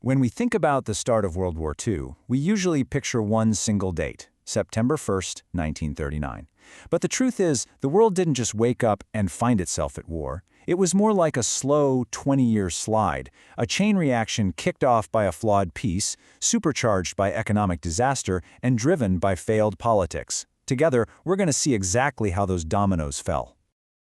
When we think about the start of World War II, we usually picture one single date, September 1st, 1939. But the truth is, the world didn't just wake up and find itself at war. It was more like a slow 20-year slide, a chain reaction kicked off by a flawed peace, supercharged by economic disaster, and driven by failed politics. Together, we're going to see exactly how those dominoes fell.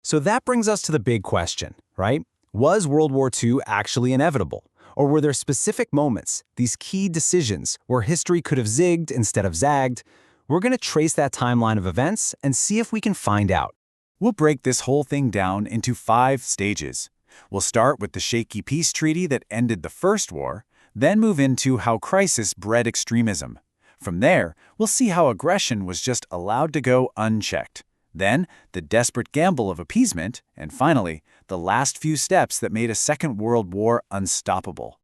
So that brings us to the big question, right? Was World War II actually inevitable? Or were there specific moments, these key decisions, where history could have zigged instead of zagged? We're going to trace that timeline of events and see if we can find out. We'll break this whole thing down into 5 stages. We'll start with the shaky peace treaty that ended the First War, then move into how crisis bred extremism. From there, we'll see how aggression was just allowed to go unchecked. Then, the desperate gamble of appeasement, and finally, the last few steps that made a Second World War unstoppable.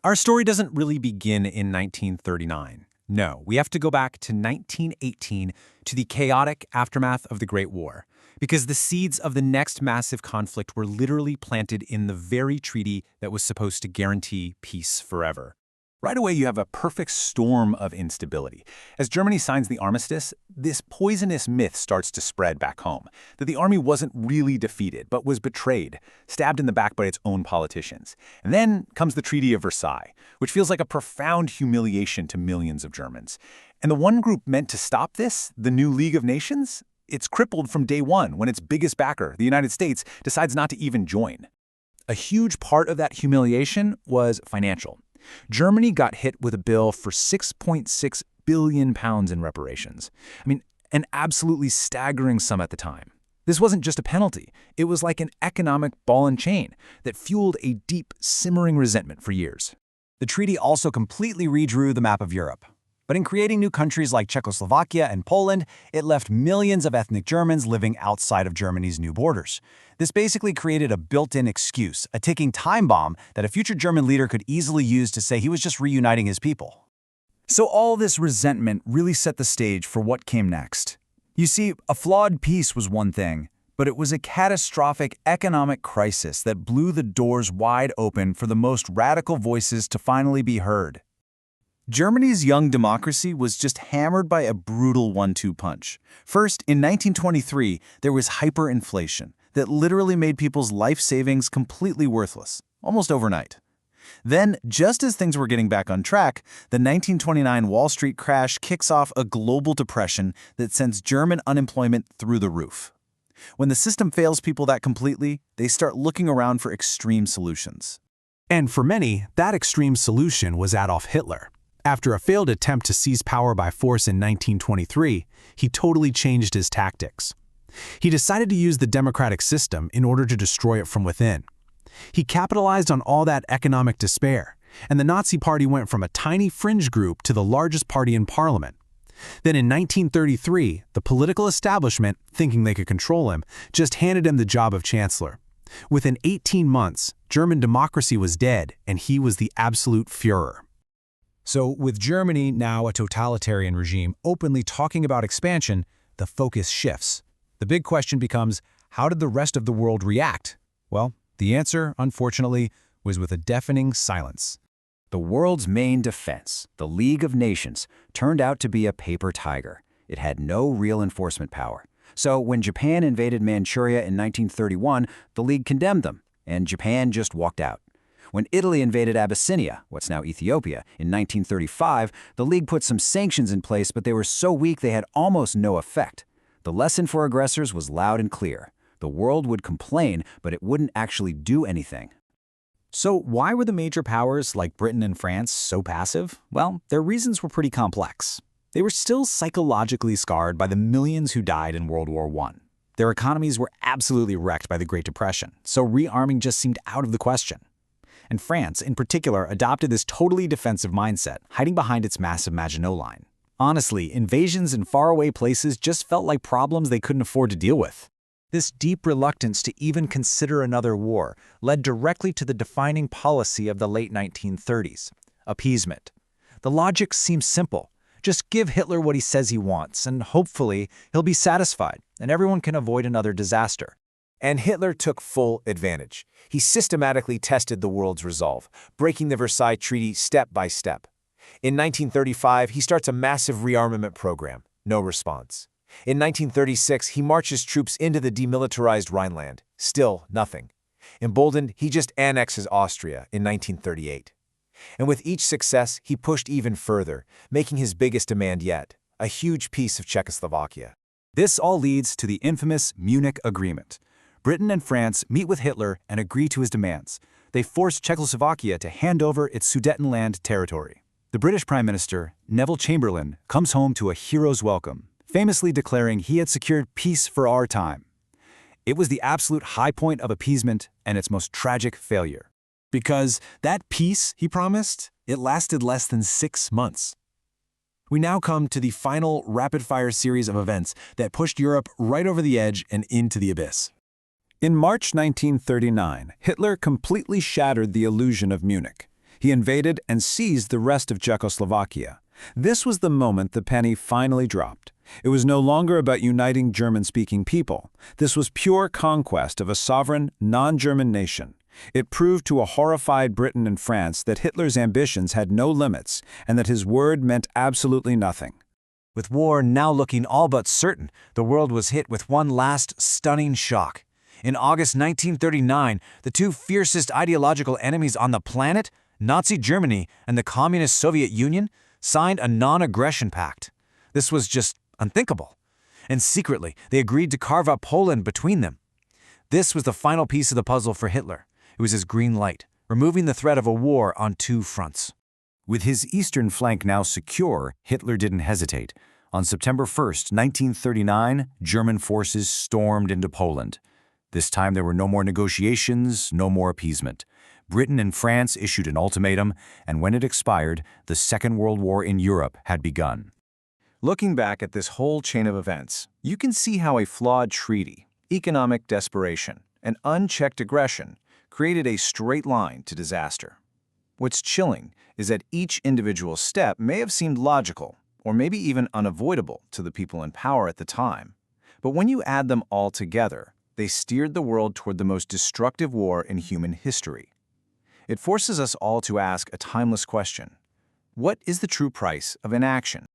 Our story doesn't really begin in 1939. No, we have to go back to 1918, to the chaotic aftermath of the Great War, because the seeds of the next massive conflict were literally planted in the very treaty that was supposed to guarantee peace forever. Right away, you have a perfect storm of instability. As Germany signs the armistice, this poisonous myth starts to spread back home, that the army wasn't really defeated, but was betrayed, stabbed in the back by its own politicians. And then comes the Treaty of Versailles, which feels like a profound humiliation to millions of Germans. And the one group meant to stop this, the new League of Nations, it's crippled from day one when its biggest backer, the United States, decides not to even join. A huge part of that humiliation was financial. Germany got hit with a bill for £6.6 billion in reparations. An absolutely staggering sum at the time. This wasn't just a penalty. It was like an economic ball and chain that fueled a deep, simmering resentment for years. The treaty also completely redrew the map of Europe. But in creating new countries like Czechoslovakia and Poland, it left millions of ethnic Germans living outside of Germany's new borders. This basically created a built-in excuse, a ticking time bomb that a future German leader could easily use to say he was just reuniting his people. So all this resentment really set the stage for what came next. You see, a flawed peace was one thing, but it was a catastrophic economic crisis that blew the doors wide open for the most radical voices to finally be heard. Germany's young democracy was just hammered by a brutal 1-2 punch. First, in 1923, there was hyperinflation that literally made people's life savings completely worthless, almost overnight. Then, just as things were getting back on track, the 1929 Wall Street crash kicks off a global depression that sends German unemployment through the roof. When the system fails people that completely, they start looking around for extreme solutions. And for many, that extreme solution was Adolf Hitler. After a failed attempt to seize power by force in 1923, he totally changed his tactics. He decided to use the democratic system in order to destroy it from within. He capitalized on all that economic despair, and the Nazi Party went from a tiny fringe group to the largest party in parliament. Then in 1933, the political establishment, thinking they could control him, just handed him the job of chancellor. Within 18 months, German democracy was dead, and he was the absolute Führer. So with Germany, now a totalitarian regime, openly talking about expansion, the focus shifts. The big question becomes, how did the rest of the world react? Well, the answer, unfortunately, was with a deafening silence. The world's main defense, the League of Nations, turned out to be a paper tiger. It had no real enforcement power. So when Japan invaded Manchuria in 1931, the League condemned them, and Japan just walked out. When Italy invaded Abyssinia, what's now Ethiopia, in 1935, the League put some sanctions in place, but they were so weak they had almost no effect. The lesson for aggressors was loud and clear. The world would complain, but it wouldn't actually do anything. So why were the major powers like Britain and France so passive? Well, their reasons were pretty complex. They were still psychologically scarred by the millions who died in World War I. Their economies were absolutely wrecked by the Great Depression, so rearming just seemed out of the question. And France, in particular, adopted this totally defensive mindset, hiding behind its massive Maginot Line. Honestly, invasions in faraway places just felt like problems they couldn't afford to deal with. This deep reluctance to even consider another war led directly to the defining policy of the late 1930s, appeasement. The logic seems simple. Just give Hitler what he says he wants, and hopefully he'll be satisfied, and everyone can avoid another disaster. And Hitler took full advantage. He systematically tested the world's resolve, breaking the Versailles Treaty step by step. In 1935, he starts a massive rearmament program. No response. In 1936, he marches troops into the demilitarized Rhineland. Still nothing. Emboldened, he just annexes Austria in 1938. And with each success, he pushed even further, making his biggest demand yet, a huge piece of Czechoslovakia. This all leads to the infamous Munich Agreement. Britain and France meet with Hitler and agree to his demands. They force Czechoslovakia to hand over its Sudetenland territory. The British Prime Minister, Neville Chamberlain, comes home to a hero's welcome, famously declaring he had secured peace for our time. It was the absolute high point of appeasement and its most tragic failure. Because that peace he promised, it lasted less than 6 months. We now come to the final rapid-fire series of events that pushed Europe right over the edge and into the abyss. In March 1939, Hitler completely shattered the illusion of Munich. He invaded and seized the rest of Czechoslovakia. This was the moment the penny finally dropped. It was no longer about uniting German-speaking people. This was pure conquest of a sovereign, non-German nation. It proved to a horrified Britain and France that Hitler's ambitions had no limits and that his word meant absolutely nothing. With war now looking all but certain, the world was hit with one last stunning shock. In August 1939, the two fiercest ideological enemies on the planet, Nazi Germany and the Communist Soviet Union, signed a non-aggression pact. This was just unthinkable. And secretly, they agreed to carve out Poland between them. This was the final piece of the puzzle for Hitler. It was his green light, removing the threat of a war on 2 fronts. With his eastern flank now secure, Hitler didn't hesitate. On September 1, 1939, German forces stormed into Poland. This time there were no more negotiations, no more appeasement. Britain and France issued an ultimatum, and when it expired, the Second World War in Europe had begun. Looking back at this whole chain of events, you can see how a flawed treaty, economic desperation, and unchecked aggression created a straight line to disaster. What's chilling is that each individual step may have seemed logical, or maybe even unavoidable to the people in power at the time. But when you add them all together, they steered the world toward the most destructive war in human history. It forces us all to ask a timeless question: what is the true price of inaction?